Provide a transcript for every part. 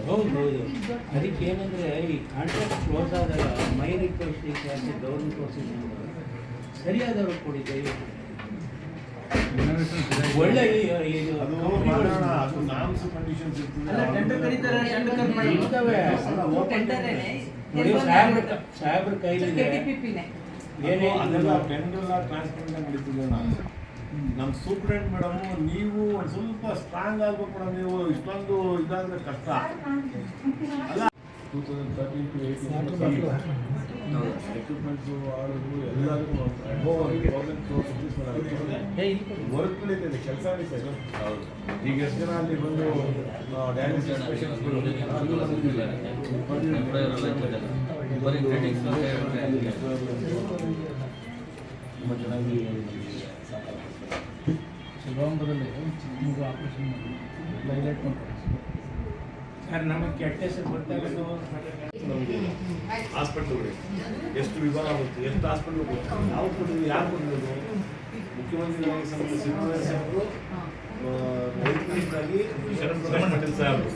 ಹೌದು. ಅದಕ್ಕೆ ಏನಂದರೆ ಈ ಕಾಂಟ್ರಾಕ್ಟ್ ಕ್ಲೋಸ್ ಆದಾಗ ಮೈ ರಿಕ್ವೆಸ್ಟ್ ಇತ್ತು ಗೌರ್ಮೆಂಟ್ ಪ್ರೋಸೆಸ್ ಸರಿಯಾದವರು ಕೊಡಿ ದಯವಿಟ್ಟು. ಒಳ್ಳೆ ಇದು ಸಾಹೇಬ್ರ ಕೈಲಿದೆ ಏನೇ ಅದೆಲ್ಲ ಟೆಂಡರ್ ಟ್ರಾನ್ಸ್ಪರೆಂಟ್ ನಡೀತಿದೆ. ನಮ್ಮ ಸೂಪ್ರೆಂಟ್ ಮೇಡಮ್ ನೀವು ಒಂದು ಸ್ವಲ್ಪ ಸ್ಟ್ರಾಂಗ್ ಆಗ್ಬೇಕು ಮೇಡಮ್. ನೀವು ಇಷ್ಟೊಂದು ಇದಾದ್ರೆ ಕಷ್ಟ ಅಲ್ಲ. 2013 to 18 ಎಕ್ವಿಪ್ಮೆಂಟ್ಸು ಆಡೋದು ಎಲ್ಲರಿಗೂ ವರ್ಕ್ ನಡೀತಿದೆ, ಕೆಲಸ ನಡೀತಿದೆ. ಈಗ ಎಷ್ಟು ಜನ ಅಲ್ಲಿ ಬಂದು ಡಯಾಲಿಸಿಸ್ ಪೇಷಂಟ್ಸ್ಗಳು ತುಂಬ ಚೆನ್ನಾಗಿ ಶಿವಮೊಗ್ಗದಲ್ಲಿ ಮೂರು ಆಪರೇಷನ್ ಹೈಲೈಟ್ ಮಾಡ್ತಾರೆ ಸರ್. ನಮಗೆ ಕೆಟ್ಟ ಹೆಸರು ಗೊತ್ತಾಗೋದು ಹಾಸ್ಪಿಟ್ಲ್ಗಳು ಎಷ್ಟು ವಿಭಾಗ ಆಗುತ್ತೆ, ಎಷ್ಟು ಹಾಸ್ಪಿಟ್ಲ್ ಯಾವ್ದು ಕೊಟ್ಟಿದ್ರು, ಯಾರು ಕೊಟ್ಟಿರೋದು. ಮುಖ್ಯಮಂತ್ರಿಗಳಿಗೆ ಸಿದ್ದರಾಮಯ್ಯ ಸಾಹೇಬರು ರೈತರಿಗಾಗಿ ಶರಣ್ ಪ್ರಕಾಶ್ ಪಟೇಲ್ ಸಾಹೇಬರು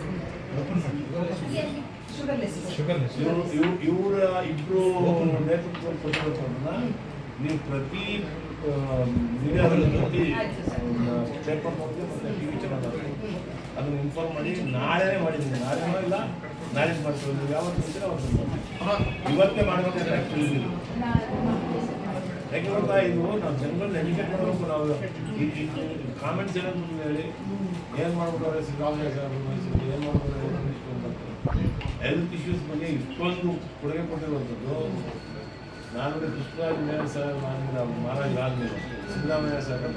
ಇವರ ಇಬ್ಬರು ನೇತೃತ್ವ ಕೊಟ್ಟಿರೋದನ್ನ ನೀವು ಪ್ರತಿ ಮೀಡಿಯಾದಲ್ಲಿ ಪ್ರತಿ ಪೇಪರ್ ನೋಡಿದ್ರೆ ಮತ್ತು ಟಿ ವಿ ಚಾನಲ್ ಅದನ್ನು ಇನ್ಫಾರ್ಮ್ ಮಾಡಿ ನಾಳೆನೇ ಮಾಡಿದ್ದೀನಿ. ನಾಳೆನೋ ಇಲ್ಲ ನಾಳೆ ಮಾಡ್ತೀವಿ. ನೀವು ಯಾವತ್ತು ಬರ್ತೀರ ಅವತ್ತು ಇವತ್ತೇ ಮಾಡಬೇಕಂತ ಆ್ಯಕ್ಚುಲಿ. ಯಾಕೆ ಗೊತ್ತಾ, ಇದು ನಾವು ಜನರನ್ನ ಎಜುಕೇಟ್ ಮಾಡಬೇಕು. ನಾವು ಈ ಕಾಮೆಂಟ್ಸ್ ಏನಾದ್ರು ಹೇಳಿ ಏನು ಮಾಡ್ಬಿಟ್ಟಾರೆ ಸಿದ್ದರಾಮಯ್ಯ ಸಾಹೇಬರು, ಏನು ಮಾಡ್ಬಿಟ್ಟಾರೆ ಹೆಲ್ತ್ ಇಶ್ಯೂಸ್ ಬಗ್ಗೆ ಇಷ್ಟೊಂದು ಕೊಡುಗೆ ಕೊಟ್ಟಿರುವಂಥದ್ದು. ನಾನು ಕೃಷ್ಣರಾಜ ಮೇಯರ್ ಸಾಹೇಬ್ ಮಹಾರಾಜ್ ಆದಮೇಲೆ ಸಿದ್ದರಾಮಯ್ಯ ಸಾಹೇಬ್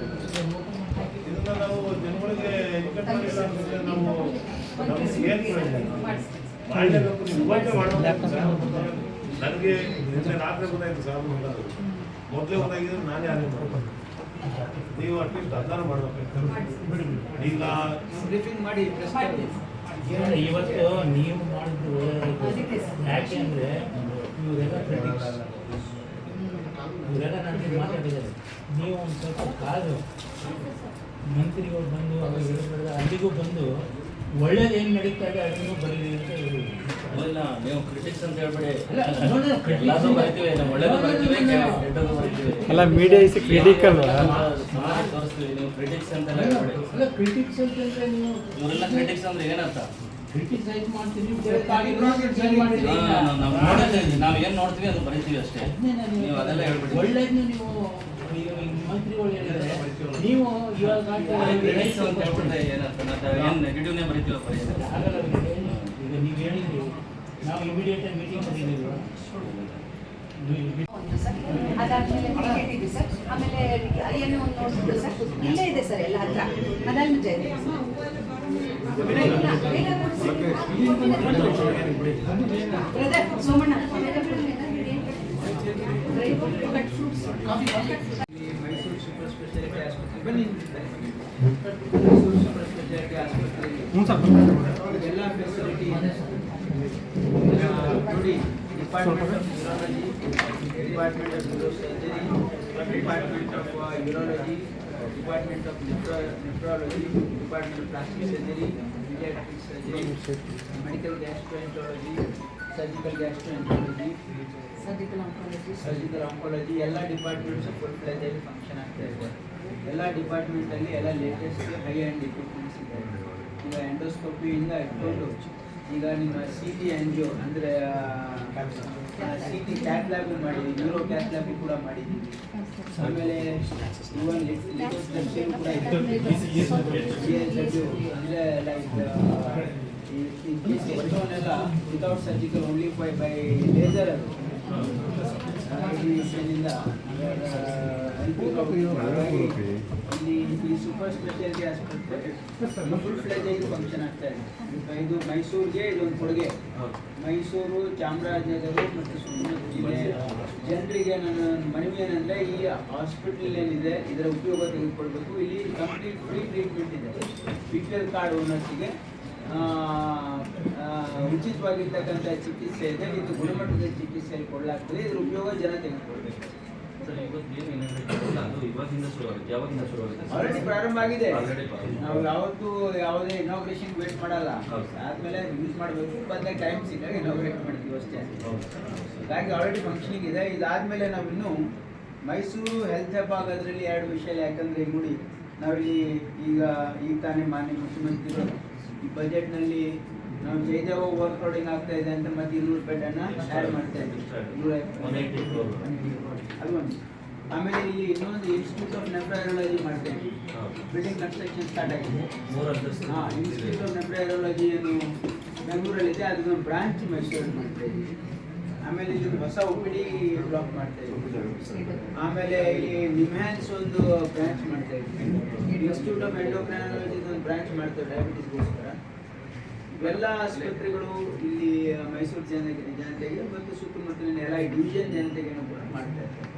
ಇದನ್ನು ನಾವು ಜನಗಳಿಗೆ ಎಜುಕೇಟ್ ಮಾಡಿಲ್ಲ ಅಂತಂದರೆ ನಾವು ನಮಗೆ ಏನು ಮಾಡಲೇಬೇಕು. ನೀವು ಇವತ್ತೇ ಮಾಡಬೇಕು ಸರ್. ನನಗೆ ನಿನ್ನೆ ರಾತ್ರಿ ಗೊತ್ತಾಯಿತು ಸಾಹೇಬ್ ಮಾಡೋದು. ಮೊದಲೇ ಗೊತ್ತಾಗಿದ್ರೆ ನಾನೇ ಆನೆ ಮಾಡಬೇಕು. ನೀವು ಅಟ್ಲೀಸ್ಟ್ ಅರ್ಧಾನ ಮಾಡಬೇಕು. ಈಗ ಬ್ರೀಫಿಂಗ್ ಮಾಡಿ ಇವತ್ತು ನೀವು ಮಾಡಿದ್ದು ಯಾಕೆ ಅಂದರೆ ಇವರೆಲ್ಲ ನನಗೆ ಮಾತಾಡಿದ್ದಾರೆ. ನೀವು ಒಂದು ಸ್ವಲ್ಪ ಕಾದು ಮಂತ್ರಿಗಳು ಬಂದು ಅವರು ಹೇಳಿದ್ರೆ ಅಲ್ಲಿಗೂ ಬಂದು ಒಳ್ಳೇದು ಏನು ನಡೀತಾ ಇದೆ ಅದನ್ನು ಬರೀರಿ ಅಂತ ಹೇಳಿ. ಇಲ್ಲ, ನೀವು ಕ್ರಿಟಿಕ್ಸ್ ಅಂತ ಹೇಳ್ಬೇಡಿ. ಅಲ್ಲ ಮೀಡಿಯಾ ಇಸ್ ಕ್ರಿಟಿಕಲ್ ತೋರಿಸ್ತೀವಿ. ನೀವು ಕ್ರಿಟಿಕ್ಸ್ ಅಂತ ಹೇಳ್ಬೇಡಿ. ಅಲ್ಲ ಕ್ರಿಟಿಕ್ಸ್ ಅಂತಂದ್ರೆ ನೀವು ಇವರೆಲ್ಲ ಕ್ರಿಟಿಕ್ಸ್ ಅಂದ್ರೆ ಏನಂತ ಕ್ರಿಟಿಸೈಸ್ ಮಾಡ್ತೀವಿ. ನಾವು ಏನು ನೋಡ್ತೀವಿ ಅದು ಬರೀತೀವಿ ಅಷ್ಟೇ. ನೀವು ಅದೆಲ್ಲ ಹೇಳ್ಬಿಡಿ. ಒಳ್ಳೇದನ್ನ ನೀವು ಮಂತ್ರಿಗಳು ಹೇಳಿದ್ರೆ ನೀವು ಇವಾಗ ಕ್ರಿಟಿಕ್ಸ್ ಅಂತ ಹೇಳ್ಬಿಟ್ರೆ ಏನಂತ ಏನು ನೆಗೆಟಿವ್ನೇ ಬರೀತೀವಿ ಆಗಲ್ಲ. ಈಗ ನೀವು ಹೇಳಿದ್ರಿ ನಾವು ಇಮಿಡಿಯೇಟ್ ಮೀಟಿಂಗ್ ಮಾಡಿದ್ದೀವಿ. ಅದಾದ್ಮೇಲೆ ಇದೆ ಸರ್. ಆಮೇಲೆ ಏನು ನೋಡ್ಬೋದು ಸರ್, ಇಲ್ಲೇ ಇದೆ ಸರ್ ಎಲ್ಲ ಹತ್ರ. ಅದಾದ್ಮೇಲೆ ಸೋಮಣ್ಣ ಮೈಸೂರು ಸೂಪರ್ ಸ್ಪೆಷಾಲಿಟಿ ಆಸ್ಪತ್ರೆ ಬನ್ನಿ. ಮೈಸೂರು ಸೂಪರ್ ಸ್ಪೆಷಾಲಿಟಿ ಆಸ್ಪತ್ರೆ ಎಲ್ಲ ಫೆಸಿಲಿಟಿ ನೋಡಿ. Department of neurology, department of neuro surgery, department of urology, department of nephrology, department of plastic surgery, paediatric surgery, medical gastroenterology, surgical gastroenterology, surgical oncology ಎಲ್ಲ departments full ಫ್ಲೆಜಲ್ಲಿ function ಆಗ್ತಾ ಇದೆ. ಎಲ್ಲ ಡಿಪಾರ್ಟ್ಮೆಂಟಲ್ಲಿ ಎಲ್ಲ latest high and equipments ಇದೆ. ಈಗ ಎಂಡೋಸ್ಕೋಪಿಯಿಂದ ಇಟ್ಕೊಂಡು ಈಗ ನಿಮ್ಮ ಸಿ ಟಿ ಆಂಜಿಯೋ ಅಂದರೆ ಸಿ ಟಿ ಕ್ಯಾತ್ ಲ್ಯಾಬು ಮಾಡಿದ್ದೀವಿ, ನ್ಯೂರೋ ಕ್ಯಾತ್ ಲ್ಯಾಬು ಕೂಡ ಮಾಡಿದ್ದೀವಿ. ಆಮೇಲೆ ಇವನ್ ಲಿಥೋಸ್ಕೋಪಿ ಕೂಡ ಇದೆ. ಅಂದರೆ ಲೈಕ್ ಎಷ್ಟೊಂದೆಲ್ಲ without surgical only by laser ಅದು ರೇಡಿಯೇಷನಿಂದ ಇಲ್ಲಿ ಸೂಪರ್ ಸ್ಪೆಷಾಲಿಟಿ ಆಸ್ಪತ್ರೆ ಫುಲ್ ಫ್ಲೆಜ್ ಆಗಿ ಫಂಕ್ಷನ್ ಆಗ್ತಾ ಇದೆ. ಇದು ಮೈಸೂರಿಗೆ ಇದೊಂದು ಕೊಡುಗೆ. ಮೈಸೂರು, ಚಾಮರಾಜನಗರ ಮತ್ತು ಸುತ್ತಮುತ್ತ ಜಿಲ್ಲೆ ಜನರಿಗೆ ನನ್ನ ಮನವಿ ಏನಂದರೆ ಈ ಹಾಸ್ಪಿಟಲ್ ಏನಿದೆ ಇದರ ಉಪಯೋಗ ತೆಗೆದುಕೊಳ್ಬೇಕು. ಇಲ್ಲಿ ಕಂಪ್ಲೀಟ್ ಫ್ರೀ ಟ್ರೀಟ್ಮೆಂಟ್ ಇದೆ. BPL ಕಾರ್ಡ್ ಓನರ್ಸಿಗೆ ಉಚಿತವಾಗಿರ್ತಕ್ಕಂಥ ಚಿಕಿತ್ಸೆ ಇದೆ. ಇದು ಗುಣಮಟ್ಟದ ಚಿಕಿತ್ಸೆಯಲ್ಲಿ ಕೊಡಲಾಗ್ತದೆ. ಇದರ ಉಪಯೋಗ ಜನ ತೆಗೆದುಕೊಳ್ಬೇಕು. ಸರ್ ಇವತ್ತು ಏನು ಏನಾಗಿದೆ ಅದು ಇವಾಗಿಂದ ಶುರುವಾಗುತ್ತೆ, ಯಾವಾಗಿಂದ ಶುರುವಾಗುತ್ತೆ? ಆಲ್ರೆಡಿ ಪ್ರಾರಂಭ ಆಗಿದೆ. Already ಪ್ರಾರಂಭ. ನಾವು ಯಾವತ್ತೂ ಯಾವುದೇ ಇನಾಗ್ರೇಷನ್ ವೇಟ್ ಮಾಡಲ್ಲ. ಹೌದು. ಆದ್ಮೇಲೆ ಯೂಸ್ ಮಾಡಬೇಕು, ಬಂದಾಗ ಟೈಮ್ ಸಿಕ್ಕಾಗ ಇನಾಗ್ರೇಟ್ ಮಾಡ್ತೀವಿ ಅಷ್ಟೇ. ಹೌದು. ಹಾಗಾಗಿ ಆಲ್ರೆಡಿ ಫಂಕ್ಷನಿಂಗ್ ಇದೆ. ಇದಾದ್ಮೇಲೆ ನಾವು ಇನ್ನೂ ಮೈಸೂರು ಹೆಲ್ತ್ ಹಬ್ ಆಗೋದ್ರಲ್ಲಿ 2 ವಿಷಯ. ಯಾಕಂದ್ರೆ ನೋಡಿ, ನಾವಿಲ್ಲಿ ಈಗ ತಾನೇ ಮಾನ್ಯ ಮುಖ್ಯಮಂತ್ರಿಗಳು ಈ ಬಜೆಟ್ನಲ್ಲಿ ನಾವು ಜಯದೇವ ಓವರ್ ಕ್ರೌಡಿಂಗ್ ಆಗ್ತಾ ಇದೆ ಅಂತ ಮತ್ತೆ 200 ಬೆಡ್ಡನ್ನು ಆ್ಯಡ್ ಮಾಡ್ತಾ ಇದ್ದೀವಿ. 180 crore. ಅದು ಒಂದು. ಆಮೇಲೆ ಇಲ್ಲಿ ಇನ್ನೊಂದು ಇನ್ಸ್ಟಿಟ್ಯೂಟ್ ಆಫ್ ನೆಫ್ರಾಲಜಿ ಮಾಡ್ತಾ ಇದ್ದೀವಿ. ಬಿಲ್ಡಿಂಗ್ ಕನ್ಸ್ಟ್ರಕ್ಷನ್ ಸ್ಟಾರ್ಟ್ ಆಗಿದೆ. 3 ಅಂತಸ್ತು. ಹಾಂ, ಇನ್ಸ್ಟಿಟ್ಯೂಟ್ ಆಫ್ ನೆಫ್ರಾಲಜಿ ಏನು ಬೆಂಗಳೂರಲ್ಲಿದೆ, ಅದೊಂದು ಬ್ರಾಂಚ್ ಮೈಸೂರಲ್ಲಿ ಮಾಡ್ತಾ ಇದ್ದೀವಿ. ಆಮೇಲೆ ಇಲ್ಲಿ ಹೊಸ OPD ಬ್ಲಾಕ್ ಮಾಡ್ತಾ ಇದ್ದೀವಿ. ಆಮೇಲೆ ಇಲ್ಲಿ ನಿಮ್ಹ್ಯಾನ್ಸ್ ಒಂದು ಬ್ರಾಂಚ್ ಮಾಡ್ತಾ ಇದ್ದೀವಿ. ಇನ್ಸ್ಟಿಟ್ಯೂಟ್ ಆಫ್ ಎಂಡೋಕ್ರೈನಾಲಜಿ ಒಂದು ಬ್ರಾಂಚ್ ಮಾಡ್ತೇವೆ ಡಯಾಬಿಟಿಸ್ಗೋಸ್ಕರ. ಇವೆಲ್ಲ ಆಸ್ಪತ್ರೆಗಳು ಇಲ್ಲಿ ಮೈಸೂರು ಜನತೆಗೆ ಮತ್ತು ಸುತ್ತಮುತ್ತಲಿನ ಎಲ್ಲ ಡಿವಿಷನ್ ಜನತೆಗೆ ಕೂಡ ಮಾಡ್ತಾ ಇದ್ದಾರೆ.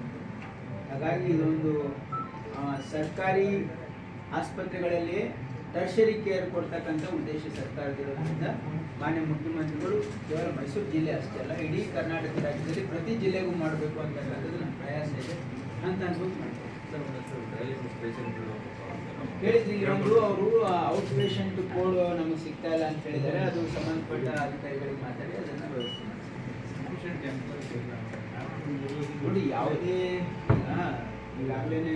ಹಾಗಾಗಿ ಇದೊಂದು ಸರ್ಕಾರಿ ಆಸ್ಪತ್ರೆಗಳಲ್ಲಿ ಟರ್ಷರಿ ಕೇರ್ ಕೊಡ್ತಕ್ಕಂಥ ಉದ್ದೇಶ ಸರ್ಕಾರದಿರೋದ್ರಿಂದ ಮಾನ್ಯ ಮುಖ್ಯಮಂತ್ರಿಗಳು ಕೇವಲ ಮೈಸೂರು ಜಿಲ್ಲೆ ಅಷ್ಟೇ ಅಲ್ಲ, ಇಡೀ ಕರ್ನಾಟಕ ರಾಜ್ಯದಲ್ಲಿ ಪ್ರತಿ ಜಿಲ್ಲೆಗೂ ಮಾಡಬೇಕು ಅಂತಕ್ಕಂಥದ್ದು ನಮ್ಮ ಪ್ರಯಾಸ ಇದೆ ಅಂತ ಅನ್ಬೋದು ಮಾಡ್ತಾರೆ. ಸರ್ ಒಂದಷ್ಟು ಡಯಾಲಿಸಿಸ್ ಪೇಷಂಟ್ಗಳು ಹೇಳಿದ್ರಿ ಒಂದು ಅವರು ಔಟ್ ಪೇಷಂಟ್ ಕೋಡ್ ನಮಗೆ ಸಿಗ್ತಾ ಇಲ್ಲ ಅಂತ ಹೇಳಿದ್ದಾರೆ. ಅದು ಸಂಬಂಧಪಟ್ಟ ಅಧಿಕಾರಿಗಳಿಗೆ ಮಾತಾಡಿ ಅದನ್ನು ವ್ಯವಸ್ಥೆ ನೋಡಿ. ಯಾವುದೇ ಈಗಾಗಲೇ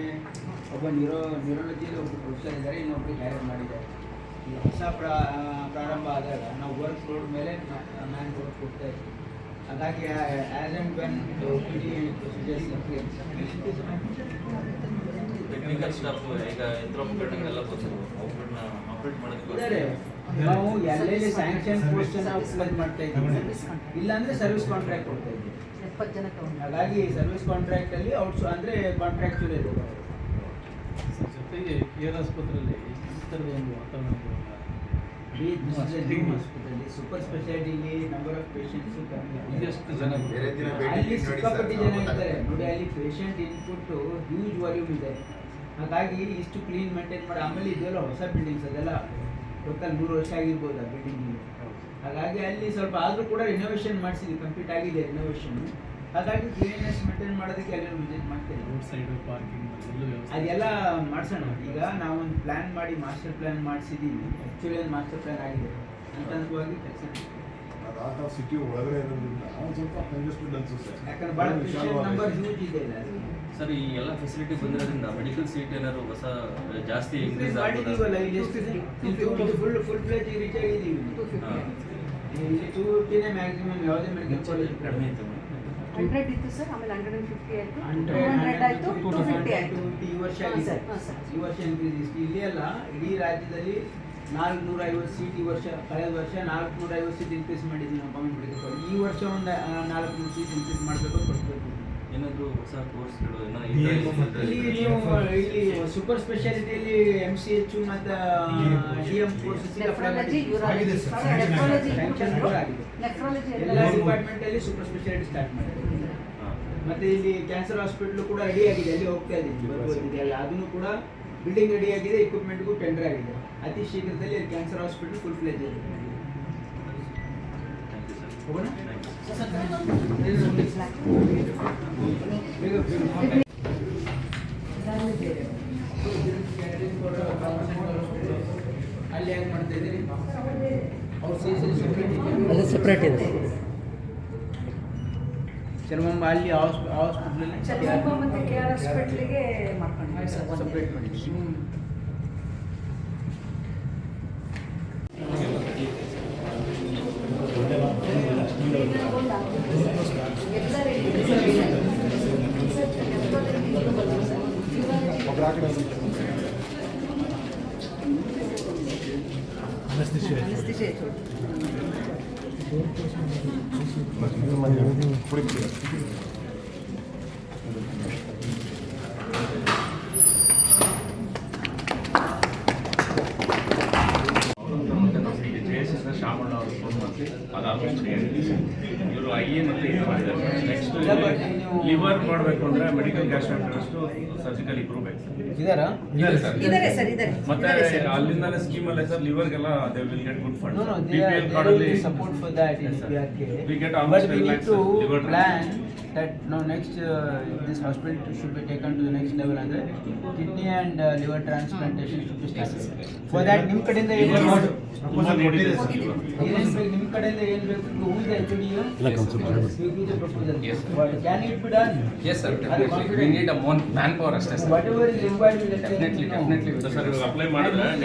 ಒಬ್ಬ ನ್ಯೂರಾಲಜಿಯಲ್ಲಿ ಒಬ್ಬರು ಪ್ರೊಫೆಸರ್ ಇದ್ದಾರೆ, ಇನ್ನೊಬ್ಬರು ಹೈರ್ ಮಾಡಿದ್ದಾರೆ. ಈ ಹೊಸ ಪ್ರಾರಂಭ ಆದಾಗ ನಾವು ವರ್ಕ್ ಲೋಡ್ ಮೇಲೆ ಮ್ಯಾನ್ ವರ್ಕ್ ಕೊಡ್ತಾ ಇದ್ದೀವಿ. ಹಾಗಾಗಿ as and when procedures technical staff ಈಗ ಯಂತ್ರೋಪಕರಣ ಎಲ್ಲ ಬಂದು ಅವ್ರನ್ನ ಆಪರೇಟ್ ಇದ್ದಾರೆ. ಮಾಡೋದಕ್ಕೆ ನಾವು ಎಲ್ಲೆಲ್ಲಿ ಸ್ಯಾಂಕ್ಷನ್ ಪೋಸ್ಟ್ ಅಪ್ಲೈ ಮಾಡ್ತಾ ಇದ್ದೀವಿ, ಇಲ್ಲಾಂದ್ರೆ ಸರ್ವಿಸ್ ಕಾಂಟ್ರಾಕ್ಟ್ ಕೊಡ್ತಾ ಇದ್ದೀವಿ. 70 ಜನ ತಗೊಂಡು ಹಾಗಾಗಿ ಸರ್ವಿಸ್ ಕಾಂಟ್ರಾಕ್ಟ್ ಅಲ್ಲಿ ಅಂದ್ರೆ ಕಾಂಟ್ರಾಕ್ಚುಲ್ ಇದೆ. ಜೊತೆಗೆ ಕೇರ್ ಆಸ್ಪತ್ರೆಯಲ್ಲಿ ಈ ಥರದ ಒಂದು ವಾತಾವರಣ ಸೂಪರ್ ಸ್ಪೆಷಾಲಿಟಿಲಿ ನಂಬರ್ ಆಫ್ ಪೇಷಂಟ್ಸ್ ಎಷ್ಟು ಜನ ಅಲ್ಲಿ ಸಿಕ್ಕಾಪಟ್ಟಿ ಜನ ಇದ್ದಾರೆ ನೋಡಿ. ಅಲ್ಲಿ ಪೇಷಂಟ್ ಇನ್ಪುಟ್ ಹ್ಯೂಜ್ ವಾಲ್ಯೂಮ್ ಇದೆ. ಹಾಗಾಗಿ ಇಷ್ಟು ಕ್ಲೀನ್ ಮೇಂಟೈನ್ ಮಾಡಿ. ಆಮೇಲೆ ಇದೆಲ್ಲ ಹೊಸ ಬಿಲ್ಡಿಂಗ್ಸ್, ಅದೆಲ್ಲ ಟೋಟಲ್ 3 ವರ್ಷ ಆಗಿರ್ಬೋದು ಆ ಬಿಲ್ಡಿಂಗ್. ಹಾಗಾಗಿ ಅಲ್ಲಿ ಸ್ವಲ್ಪ ಆದರೂ ಕೂಡ ರಿನೋವೇಷನ್ ಮಾಡಿಸಿದ್ವಿ, ಕಂಪ್ಲೀಟ್ ಆಗಿದೆ ರಿನೋವೇಷನ್. ಹಾಗಾಗಿ ಕ್ಲೀನ್ನೆಸ್ ಮೇಂಟೈನ್ ಮಾಡೋದಕ್ಕೆ ಅಲ್ಲಿ ವಿಸಿಟ್ ಮಾಡ್ತೇವೆ. ರೋಡ್ ಸೈಡ್ ಪಾರ್ಕಿಂಗ್ ಅದೆಲ್ಲ ಮಾಡಿಸೋಣ. ಈಗ ನಾವೊಂದು ಪ್ಲ್ಯಾನ್ ಮಾಡಿ ಮಾಸ್ಟರ್ ಪ್ಲ್ಯಾನ್ ಮಾಡಿಸಿದ್ದೀವಿ. ಆ್ಯಕ್ಚುಲಿ ಒಂದು ಮಾಸ್ಟರ್ ಪ್ಲ್ಯಾನ್ ಆಗಿದೆ ಹಂತವಾಗಿ ಕೆಲಸ. ಅದು ಸಿಟಿ ಒಳಗಡೆ ಇರೋದ್ರಿಂದ ಒಂದು ಸ್ವಲ್ಪ ಕಂಜೆಸ್ಟೆಡ್ ಅನ್ಸುತ್ತೆ. ಯಾಕಂದ್ರೆ ಭಾಳ ಪೇಷಂಟ್ ನಂಬರ್ ಹ್ಯೂಜ್ ಇದೆ ಇಲ್ಲ ಅಲ್ಲಿ. ಸರ್ ಈ ಎಲ್ಲ ಫೆಸಿಲಿಟಿ ಬಂದಿರೋದ್ರಿಂದ ಮೆಡಿಕಲ್ ಸೀಟ್ ಏನಾದ್ರು ಹೊಸ ಜಾಸ್ತಿ ಇನ್ಕ್ರೀಸ್ ಮಾಡಿದ್ದೀವಲ್ಲ ಇಲ್ಲಿ ಎಷ್ಟಿದೆ? ಇಲ್ಲಿ ಫುಲ್ ಪ್ಲೇಜ್ ರೀಚ್ ಆಗಿದ್ದೀವಿ. 250 ಇಲ್ಲಿ 250ನೇ ಮ್ಯಾಕ್ಸಿಮಮ್ ಯಾವುದೇ ಮೆಡಿಕಲ್ ಕಾಲೇಜ್ ಕಡಿಮೆ ಇತ್ತು. 100 ಇತ್ತು ಸರ್, ಆಮೇಲೆ 150 ಆಯಿತು, 200 ಆಯಿತು, 250 ಆಯಿತು. ಈ ವರ್ಷ ಆಗಿದೆ. ಈ ವರ್ಷ ಇನ್ಕ್ರೀಸ್ ಇಲ್ಲಿ ಅಲ್ಲ, ಇಡೀ ರಾಜ್ಯದಲ್ಲಿ 450 ಸೀಟ್ ಈ ವರ್ಷ. ಕಳೆದ ವರ್ಷ 450 ಸೀಟ್ ಇನ್ಕ್ರೀಸ್ ಮಾಡಿದ್ದೀವಿ ನಾವು ಗೌರ್ಮೆಂಟ್ ಮೆಡಿಕಲ್ ಕಾಲೇಜ್. ಈ ವರ್ಷ ಒಂದು 400 ಸೀಟ್ ಇನ್ಕ್ರೀಸ್ ಮಾಡಬೇಕು ಅಂತ ಕೊಡ್ಬೇಕು. ಏನಾದರೂ ಹೊಸ ಕೋರ್ಸ್ಗಳು ಇಲ್ಲಿ ನೀವು ಇಲ್ಲಿ ಸೂಪರ್ ಸ್ಪೆಷಾಲಿಟಿಯಲ್ಲಿ MCH ಮತ್ತು DM courses nephrology, urology, nephrology ಎಲ್ಲ ಡಿಪಾರ್ಟ್ಮೆಂಟ್ ಅಲ್ಲಿ ಸೂಪರ್ ಸ್ಪೆಷಾಲಿಟಿ ಸ್ಟಾರ್ಟ್ ಮಾಡಿದ್ದಾರೆ. ಮತ್ತೆ ಇಲ್ಲಿ ಕ್ಯಾನ್ಸರ್ ಹಾಸ್ಪಿಟಲ್ ಕೂಡ ರೆಡಿ ಆಗಿದೆ, ಅಲ್ಲಿ ಹೋಗ್ತಾ ಇದ್ದೀವಿ. ಅದನ್ನು ಕೂಡ ಬಿಲ್ಡಿಂಗ್ ರೆಡಿ ಆಗಿದೆ, ಇಕ್ವಿಪ್ಮೆಂಟ್ಗೂ ಟೆಂಡರ್ ಆಗಿದೆ. ಅತಿ ಶೀಘ್ರದಲ್ಲಿ ಕ್ಯಾನ್ಸರ್ ಹಾಸ್ಪಿಟಲ್ ಫುಲ್ ಫ್ಲೇಜ್ ಇದೆ. ಹೋಗೋಣ. ಅಲ್ಲಿ ಹೇಗೆ ಮಾಡ್ತಾ ಇದ್ದೀರಿ? ಅವ್ರು ಅದು ಸಪ್ರೇಟ್ ಇದೆ. ಚರ್ಮಂಬ ಅಲ್ಲಿ ಹಾಸ್ಪಿಟಲ್ ಚರ್ಮಂಬ ಮತ್ತು KR ಹಾಸ್ಪಿಟ್ಲಿಗೆ ಮಾಡ್ಕೊಂಡು ಸಪ್ರೇಟ್ ಮಾಡಿ. ಶಾಮಣ್ಣ ಅವರು ಫೋನ್ ಮಾಡಿಸಿ ಅದಾದಷ್ಟು ಇವರು IE ಮತ್ತು ಇದು ಮಾಡಿದ್ದಾರೆ. ನೆಕ್ಸ್ಟ್ ಲಿವರ್ ಮಾಡಬೇಕು ಅಂದರೆ ಮೆಡಿಕಲ್ ಗ್ಯಾಸ್ಟ್ರಾಂಟರಿಸ್ಟ್ ಸರ್ಜಿಕಲ್ ಇಬ್ಬರು ಬೇಕು ಇದಾರಾ? ಇದೆ ಸರ್. ಇದ್ದಾರೆ ಸರ್, ಇದ್ದಾರೆ. ಮತ್ತೆ ಇದ್ದಾರೆ ಸರ್. ಅಲ್ಲಿಂದಲೇ ಸ್ಕೀಮಲ್ಲೇ ಸರ್ ಲಿವರ್ಗೆಲ್ಲ they will get good fund. No, no, BPL ಕಾರ್ಡಲ್ಲಿ support for that in Yes, sir. PRK. We get But almost we 10 need lakhs to liver plan that next this hospital should be taken to the next level and kidney and liver transplantation should be started. For that ನಿಮ್ಮ ಕಡೆಯಿಂದ ಏನು Liver ಬೇಕು? ತುಂಬಾ need ಇದೆ sir liver. ಏನೇನು ಬೇಕು ನಿಮ್ಮ ಕಡೆಯಿಂದ ಏನು ಬೇಕು? Who is the HOD here? You give the proposal. Yes, sir. But can it be done? Yes, sir. Definitely. We need a more manpower ಅಷ್ಟೇ sir. Whatever is required, we let Definitely, them know. definitely. So, sir, ಇವಾಗ apply ಮಾಡಿದ್ರೆ And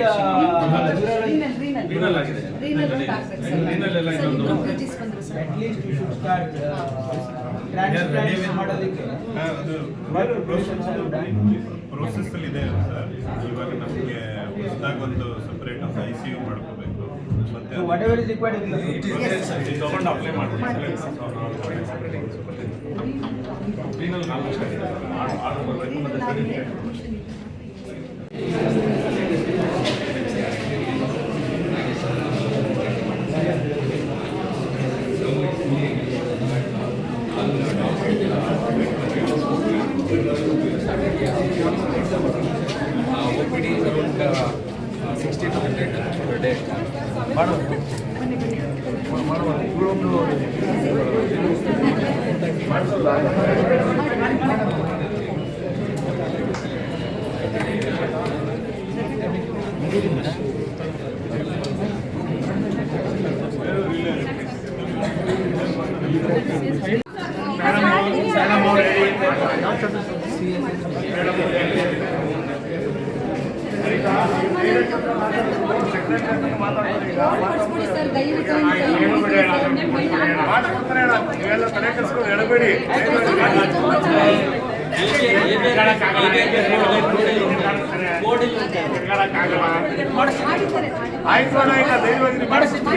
next renal ಆಗಿದೆ. Renal ಒಂದು ಆಗ್ಬೇಕು sir. Renal ಎಲ್ಲ sir, ಇನ್ನೊಂದು. ಇನ್ನೊಂದು bridges ಬಂದ್ರು sir. At least we should start transplant ಮಾಡೋದಕ್ಕೆ. What preparations are done? Process ಅಲ್ಲಿ ಇದೆ ಸರ್. ಇವಾಗ ನಮಗೆ ಹೊಸದಾಗಿ ಒಂದು ಸಪರೇಟ್ ಒಂದು ICU ಮಾಡ್ಕೋಬೇಕು. ಮತ್ತೆ So whatever is required, we will do. ಇದು ತಗೊಂಡು ಅಪ್ಲೈ ಮಾಡ್ತೀವಿ ಕ್ಲೀನಲ್ ಆಲ್ಮೋಸ್ಟ್ ಆಗಿದೆ ಆರ್ಡರ್ ಬರಬೇಕು ಮತ್ತೆ certificate OPD is around 60 to 100 per day. ಮಾಡಿಸ್ಬಿಡಿ ಸರ್, ದಯವಿಟ್ಟು ಒಂದು ಕೈ ಮುಗಿಸಿ ಸರ್. ನೀವೆಲ್ಲ ತಲೆ ಕೆಡಿಸ್ಕೊಂಡು ಎಡಬೇಡಿ. ಮಾಡಿದ್ದಾರೆ, ಆಯ್ತು ಅಣ್ಣ, ಈಗ ಧೈರ್ಯವಾಗಿ ಮಾಡಿಸಿದ್ವಿ.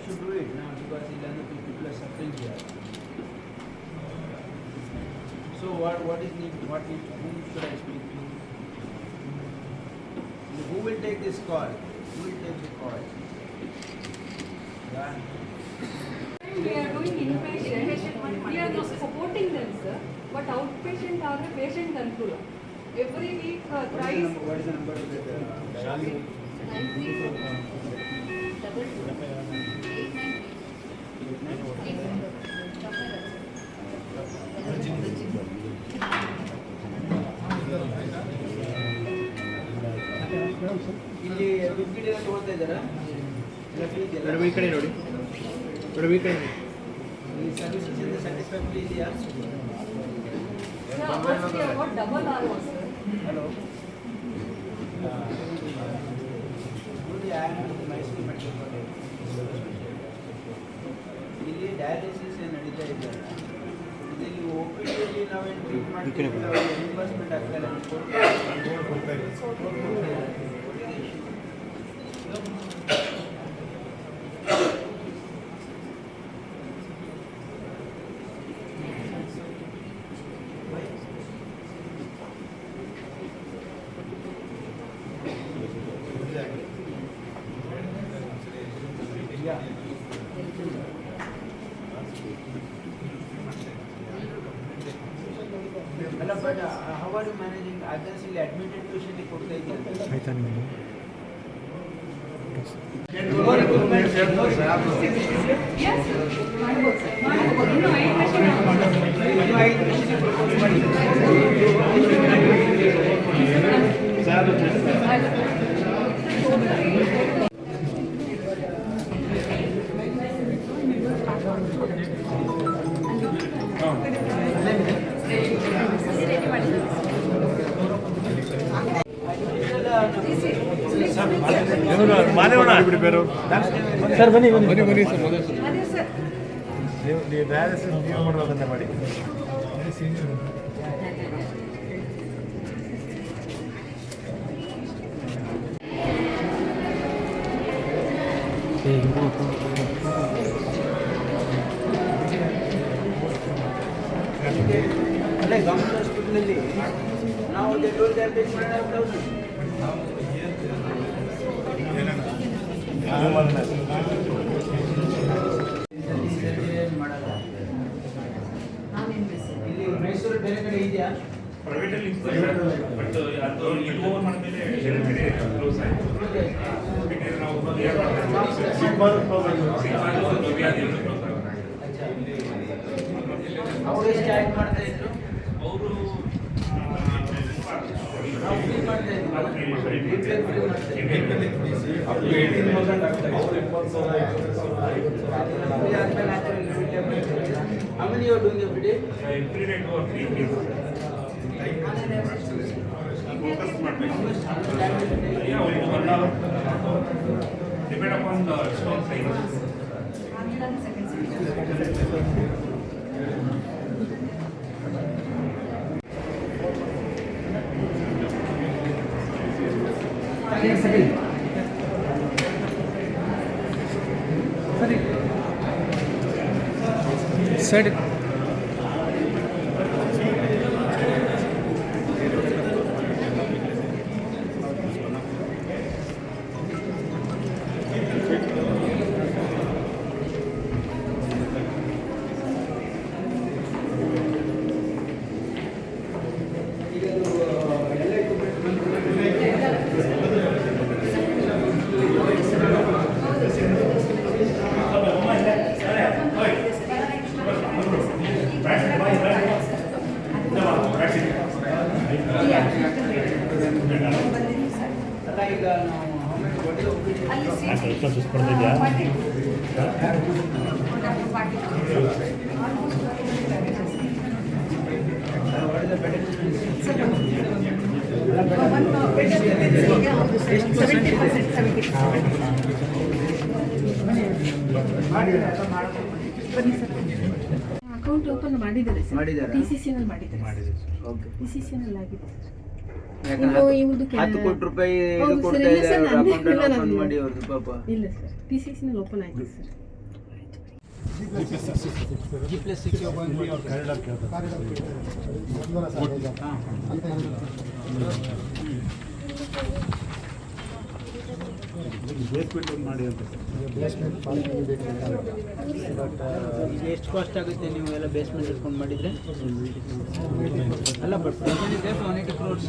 Should do it now because the other people are suffering here. So what is need? Whom should I speak to? Who will take this call? Who will take the call? Yeah. We are doing inpatient, we are not supporting them, sir, but outpatient are the patient controller. Every week, thrice. What is the number of the 93. ಇಲ್ಲಿ ದುಡ್ಡು ಎಲ್ಲ ತಗೊಳ್ತಾ ಇದ್ದಾರಾ? ಈ ಕಡೆ ನೋಡಿ, ಈ ಕಡೆ ನೋಡಿ. ಈ ಸರ್ವಿಸಸ್ ಎಲ್ಲ ಸ್ಯಾಟಿಸ್ಫ್ಯಾಕ್ಟರಿ ಇದೆಯಾ? Yeah, hours we have got double hours, sir. Hello ನೋಡಿ, ಮೈಸೂರು ಮೆಡಿಕಲ್ ಕಾಲೇಜ್ ಇಲ್ಲಿ ಡಯಾಲಿಸಿಸ್ ನಡೀತಾ ಇದ್ದಾರೆ. ಇದರಲ್ಲಿ OPD ನಾವೇನು ಟ್ರೀಟ್ ಮಾಡ್ತೀವಿ, ರಿಇಂಬರ್ಸ್ಮೆಂಟ್ ಆಗ್ತಾಯಿಲ್ಲ. ಅಲ್ಲ, but how are you managing others? ಇಲ್ಲಿ ಅಡ್ಮಿಟೆಡ್ ಪೇಷಂಟ್ ಕೊಡ್ತಾ ಇದ್ದೀವಿ. Yes, sir. ಮಾಡ್ಬೋದು sir. ಮಾಡ್ಬೋದು. ಇನ್ನು 5 patient ಸರ್ ಬನ್ನಿ ಬನ್ನಿ ಸರ್. ಅದೇ ಸರ್. ನೀವು ಡಯಾಲಿಸಿಸ್ ನೀವು ಮಾಡೋದನ್ನೇ ಮಾಡಿ. ಅಲ್ಲೇ ಗೌರ್ಮೆಂಟ್ ಹಾಸ್ಪಿಟಲಲ್ಲಿ ನಾವು ಟೋಲ್ ಟ್ಯಾಬ್ಲೆಟ್ ಮಾಡಲ್ಲ. ನಾವೇನು ಬೇಕು ಸರ್? ಇಲ್ಲಿ ಮೈಸೂರು ಬೇರೆ ಕಡೆ ಇದೆಯಾ? ಪ್ರೈವೇಟಲ್ಲಿ ಬಟ್ ಅದು ಇಲ್ಲಿ ಓವರ್ ಮಾಡಿದ್ಮೇಲೆ ಬೇರೆ ಕಡೆ ಕ್ಲೋಸ್ ಆಯಿತು. ಯಾಕಂದ್ರೆ ನಾವು ಅವರು ಎಷ್ಟು ಚಾರ್ಜ್ ಮಾಡ್ತಾ ಇದ್ರು? ಅವರು ನಾವು ಫ್ರೀ ಮಾಡ್ತಾ ಇದ್ವಿ. How many you are doing every day? every day 2 or 3 days. Focus ಮಾಡಬೇಕು. Yeah, 1 hour. Depend upon the stone size. ಆಮೇಲೆ ಸೆಕೆಂಡ್ ಸರಿ ಅಲ್ಲ ಈಗ ನಾವು ಅಲ್ಲಿ ಸೀಟ್ ಅಕೌಂಟ್ ಓಪನ್ ಮಾಡಿದ್ದಾರೆ ಸರ್. ಮಾಡಿದ್ದಾರಾ? TCC ನಲ್ಲಿ ಮಾಡಿದ್ದಾರೆ. ಓಕೆ. TCC ನಲ್ಲಿ ಆಗಿದೆ. ಯಾಕಂದ್ರೆ ಇವ್ರದ್ದು 10 ಕೋಟಿ ರೂಪಾಯಿ ಇದು ಹೌದು ಸರ್, ಕೊಡ್ತಾ ಇಲ್ಲ ಇದ್ದಾರೆ ಸರ್, ಅವ್ರ ನಂದೇ ಅಕೌಂಟ್ ಇಲ್ಲ, ಓಪನ್ ನಂದೇ. ಮಾಡಿ ಅವ್ರದ್ದು ಪಾಪ. ಇಲ್ಲ ಸರ್, TCC ನಲ್ಲಿ ಓಪನ್ ಆಗಿದೆ ಸರ್. ಈಗ ಎಷ್ಟು ಕಾಸ್ಟ್ ಆಗುತ್ತೆ ನೀವು ಎಲ್ಲ ಬೇಸ್ಮೆಂಟ್ ಇಟ್ಕೊಂಡು ಮಾಡಿದ್ರೆ? ಅಲ್ಲ ಬಟ್ 180 crores